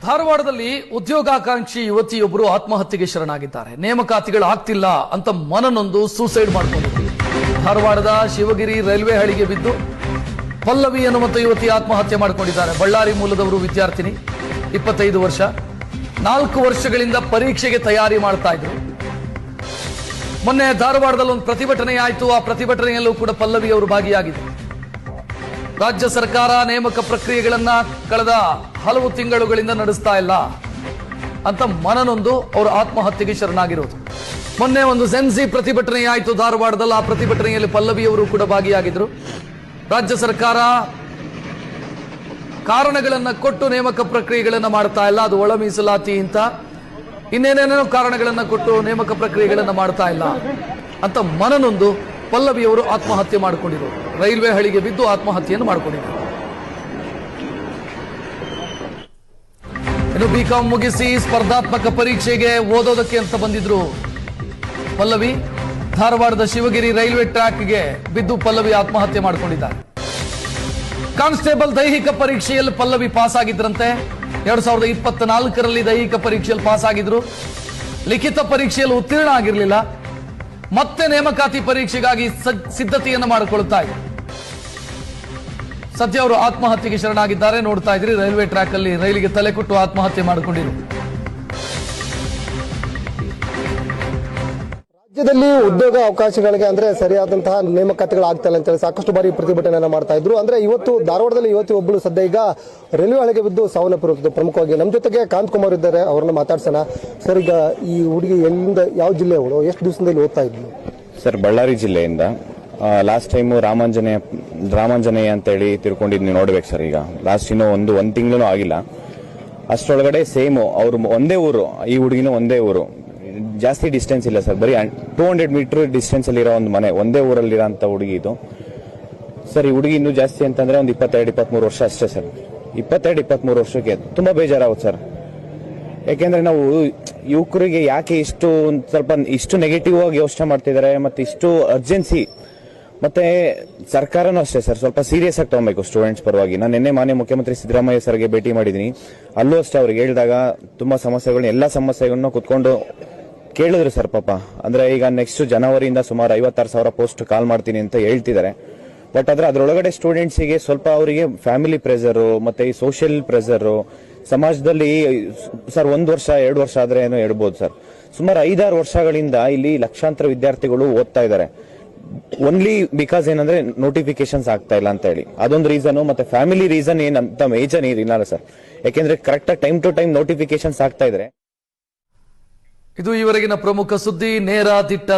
ಧಾರವಾಡದಲ್ಲಿ ಉದ್ಯೋಗಾಕಾಂಕ್ಷಿ ಯುವತಿಯೊಬ್ಬರು ಆತ್ಮಹತ್ಯೆಗೆ ಶರಣಾಗಿದ್ದಾರೆ. ನೇಮಕಾತಿಗಳು ಆಗ್ತಿಲ್ಲ ಅಂತ ಮನನೊಂದು ಸೂಸೈಡ್ ಮಾಡಿಕೊಂಡಿದ್ರು. ಧಾರವಾಡದ ಶಿವಗಿರಿ ರೈಲ್ವೆ ಹಳಿಗೆ ಬಿದ್ದು ಪಲ್ಲವಿ ಎನ್ನುವಂತ ಯುವತಿ ಆತ್ಮಹತ್ಯೆ ಮಾಡಿಕೊಂಡಿದ್ದಾರೆ. ಬಳ್ಳಾರಿ ಮೂಲದವರು, ವಿದ್ಯಾರ್ಥಿನಿ, 25 ವರ್ಷ. 4 ವರ್ಷಗಳಿಂದ ಪರೀಕ್ಷೆಗೆ ತಯಾರಿ ಮಾಡ್ತಾ ಇದ್ರು. ಮೊನ್ನೆ ಧಾರವಾಡದಲ್ಲಿ ಒಂದು ಪ್ರತಿಭಟನೆ ಆಯಿತು. ಆ ಪ್ರತಿಭಟನೆಯಲ್ಲೂ ಕೂಡ ಪಲ್ಲವಿ ಅವರು ಭಾಗಿಯಾಗಿದ್ದರು. ರಾಜ್ಯ ಸರ್ಕಾರ ನೇಮಕ ಪ್ರಕ್ರಿಯೆಗಳನ್ನ ಕಳೆದ ಹಲವು ತಿಂಗಳುಗಳಿಂದ ನಡೆಸ್ತಾ ಇಲ್ಲ ಅಂತ ಮನನೊಂದು ಅವರು ಆತ್ಮಹತ್ಯೆಗೆ ಶರಣಾಗಿರೋದು. ಮೊನ್ನೆ ಒಂದು ಸೆನ್ಸಿ ಪ್ರತಿಭಟನೆ ಆಯಿತು ಧಾರವಾಡದಲ್ಲಿ. ಆ ಪ್ರತಿಭಟನೆಯಲ್ಲಿ ಪಲ್ಲವಿ ಅವರು ಕೂಡ ಭಾಗಿಯಾಗಿದ್ರು. ರಾಜ್ಯ ಸರ್ಕಾರ ಕಾರಣಗಳನ್ನ ಕೊಟ್ಟು ನೇಮಕ ಪ್ರಕ್ರಿಯೆಗಳನ್ನ ಮಾಡ್ತಾ ಇಲ್ಲ, ಅದು ಒಳ ಮೀಸಲಾತಿ ಅಂತ ಇನ್ನೇನೇನೋ ಕಾರಣಗಳನ್ನ ಕೊಟ್ಟು ನೇಮಕ ಪ್ರಕ್ರಿಯೆಗಳನ್ನ ಮಾಡ್ತಾ ಇಲ್ಲ ಅಂತ ಮನನೊಂದು ಪಲ್ಲವಿಯವರು ಆತ್ಮಹತ್ಯೆ ಮಾಡಿಕೊಂಡಿದ್ರು. ರೈಲ್ವೆ ಹಳಿಗೆ ಬಿದ್ದು ಆತ್ಮಹತ್ಯೆಯನ್ನು ಮಾಡಿಕೊಂಡಿದ್ರು. ಇನ್ನು ಬಿಕಾಂ ಮುಗಿಸಿ ಸ್ಪರ್ಧಾತ್ಮಕ ಪರೀಕ್ಷೆಗೆ ಓದೋದಕ್ಕೆ ಅಂತ ಬಂದಿದ್ರು ಪಲ್ಲವಿ. ಧಾರವಾಡದ ಶಿವಗಿರಿ ರೈಲ್ವೆ ಟ್ರ್ಯಾಕ್ಗೆ ಬಿದ್ದು ಪಲ್ಲವಿ ಆತ್ಮಹತ್ಯೆ ಮಾಡಿಕೊಂಡಿದ್ದಾರೆ. ಕಾನ್ಸ್ಟೇಬಲ್ ದೈಹಿಕ ಪರೀಕ್ಷೆಯಲ್ಲಿ ಪಲ್ಲವಿ ಪಾಸ್ ಆಗಿದ್ರಂತೆ. 2024ರಲ್ಲಿ ದೈಹಿಕ ಪರೀಕ್ಷೆಯಲ್ಲಿ ಪಾಸ್ ಆಗಿದ್ರು. ಲಿಖಿತ ಪರೀಕ್ಷೆಯಲ್ಲಿ ಉತ್ತೀರ್ಣ ಆಗಿರಲಿಲ್ಲ. ಮತ್ತೆ ನೇಮಕಾತಿ ಪರೀಕ್ಷೆಗಾಗಿ ಸಿದ್ಧತೆಯನ್ನು ಮಾಡಿಕೊಳ್ತಾ ಇದ್ರು. ಸದ್ಯ ಅವರು ಆತ್ಮಹತ್ಯೆಗೆ ಶರಣಾಗಿದ್ದಾರೆ. ನೋಡ್ತಾ ಇದ್ರಿ, ರೈಲ್ವೆ ಟ್ರ್ಯಾಕ್ ಅಲ್ಲಿ ರೈಲಿಗೆ ತಲೆ ಕೊಟ್ಟು ಆತ್ಮಹತ್ಯೆ ಮಾಡಿಕೊಂಡಿರು. ರಾಜ್ಯದಲ್ಲಿ ಉದ್ಯೋಗ ಅವಕಾಶಗಳಿಗೆ ಅಂದ್ರೆ ಸರಿಯಾದಂತಹ ನೇಮಕಾತಿಗಳು ಆಗ್ತಾ ಇಲ್ಲ ಅಂತೇಳಿ ಸಾಕಷ್ಟು ಬಾರಿ ಪ್ರತಿಭಟನೆಯನ್ನ ಮಾಡ್ತಾ ಇದ್ರು. ಅಂದ್ರೆ ಇವತ್ತು ಧಾರವಾಡದಲ್ಲಿ ಯುವತಿ ಒಬ್ಬಳು ಸದ್ಯ ಈಗ ರೈಲ್ವೆ ಹಳಿಗೆ ಬಿದ್ದು ಸಾವನ್ನಪ್ಪಿರುತ್ತದೆ. ಪ್ರಮುಖವಾಗಿ ನಮ್ಮ ಜೊತೆಗೆ ಕಾಂತ್ ಕುಮಾರ್ ಇದ್ದಾರೆ, ಅವ್ರನ್ನ ಮಾತಾಡ್ಸೋಣ. ಸರ್, ಈಗ ಈ ಹುಡುಗಿ ಎಲ್ಲಿಂದ, ಯಾವ ಜಿಲ್ಲೆಯವಳು, ಎಷ್ಟು ದಿವಸದಲ್ಲಿ ಓದ್ತಾ ಇದ್ಲು? ಸರ್, ಬಳ್ಳಾರಿ ಜಿಲ್ಲೆಯಿಂದ. ಲಾಸ್ಟ್ ಟೈಮು ರಾಮಾಂಜನೇಯ ಅಂತೇಳಿ ತಿಳ್ಕೊಂಡಿದ್ದು ನೀವು ನೋಡ್ಬೇಕು ಸರ್. ಈಗ ಲಾಸ್ಟ್ ಇನ್ನೂ ಒಂದು ತಿಂಗಳು ಆಗಿಲ್ಲ. ಅಷ್ಟರೊಳಗಡೆ ಸೇಮು ಅವ್ರು ಒಂದೇ ಊರು, ಈ ಹುಡುಗಿನೂ ಒಂದೇ ಊರು. ಜಾಸ್ತಿ ಡಿಸ್ಟೆನ್ಸ್ ಇಲ್ಲ ಸರ್, ಬರೀ 200 ಮೀಟರ್ ಡಿಸ್ಟೆನ್ಸ್ ಅಲ್ಲಿರೋ ಒಂದು ಮನೆ, ಒಂದೇ ಊರಲ್ಲಿರೋ ಅಂತ ಹುಡುಗಿ ಇದು ಸರ್. ಈ ಹುಡುಗಿ ಇನ್ನೂ ಜಾಸ್ತಿ ಅಂತಂದ್ರೆ ಒಂದು 22-23 ವರ್ಷ ಅಷ್ಟೇ ಸರ್. 22-23 ವರ್ಷಕ್ಕೆ ತುಂಬಾ ಬೇಜಾರಾಗುತ್ತೆ ಸರ್. ಯಾಕೆಂದ್ರೆ ನಾವು ಯುವಕರಿಗೆ ಯಾಕೆ ಇಷ್ಟು ನೆಗೆಟಿವ್ ಆಗಿ ಯೋಚನೆ ಮಾಡ್ತಿದ್ದಾರೆ, ಮತ್ತೆ ಇಷ್ಟು ಅರ್ಜೆನ್ಸಿ, ಮತ್ತೆ ಸರ್ಕಾರನೂ ಅಷ್ಟೇ ಸರ್ ಸ್ವಲ್ಪ ಸೀರಿಯಸ್ ಆಗಿ ತಗೊಬೇಕು ಸ್ಟೂಡೆಂಟ್ಸ್ ಪರವಾಗಿ. ನಾನು ನಿನ್ನೆ ಮಾನ್ಯ ಮುಖ್ಯಮಂತ್ರಿ ಸಿದ್ದರಾಮಯ್ಯ ಸರ್ಗೆ ಭೇಟಿ ಮಾಡಿದ್ದೀನಿ. ಅಲ್ಲೂ ಅಷ್ಟೇ ಅವ್ರಿಗೆ ಹೇಳಿದಾಗ ತುಂಬಾ ಸಮಸ್ಯೆಗಳನ್ನ, ಎಲ್ಲಾ ಸಮಸ್ಯೆಗಳನ್ನ ಕುತ್ಕೊಂಡು ಕೇಳಿದ್ರು ಸರ್ ಪಾಪ. ಅಂದ್ರೆ ಈಗ ನೆಕ್ಸ್ಟ್ ಜನವರಿಯಿಂದ ಸುಮಾರು 56,000 ಪೋಸ್ಟ್ ಕಾಲ್ ಮಾಡ್ತೀನಿ ಅಂತ ಹೇಳ್ತಿದ್ದಾರೆ. ಬಟ್ ಅದ್ರೊಳಗಡೆ ಸ್ಟೂಡೆಂಟ್ಸಿಗೆ ಸ್ವಲ್ಪ ಅವರಿಗೆ ಫ್ಯಾಮಿಲಿ ಪ್ರೆಷರು, ಮತ್ತೆ ಈ ಸೋಷಿಯಲ್ ಪ್ರೆಷರು, ಸಮಾಜದಲ್ಲಿ ಸರ್ 1 ವರ್ಷ 2 ವರ್ಷ ಆದ್ರೆ ಏನೋ ಹೇಳ್ಬೋದು ಸರ್. ಸುಮಾರು 5-6 ವರ್ಷಗಳಿಂದ ಇಲ್ಲಿ ಲಕ್ಷಾಂತರ ವಿದ್ಯಾರ್ಥಿಗಳು ಓದ್ತಾ ಇದ್ದಾರೆ. ಓನ್ಲಿ ಬಿಕಾಸ್ ಏನಂದ್ರೆ ನೋಟಿಫಿಕೇಶನ್ಸ್ ಆಗ್ತಾ ಇಲ್ಲ ಅಂತ ಹೇಳಿ ಅದೊಂದು ರೀಸನ್. ಮತ್ತೆ ಫ್ಯಾಮಿಲಿ ರೀಸನ್ ಏನಂತ ಮೇಜರ್ ಇಲ್ಲ ಸರ್. ಯಾಕೆಂದ್ರೆ correct time to time notifications ಆಗ್ತಾ ಇದ್ರೆ. ಇದು ಈವರೆಗಿನ ಪ್ರಮುಖ ಸುದ್ದಿ. ನೇರ ದಿಟ್ಟ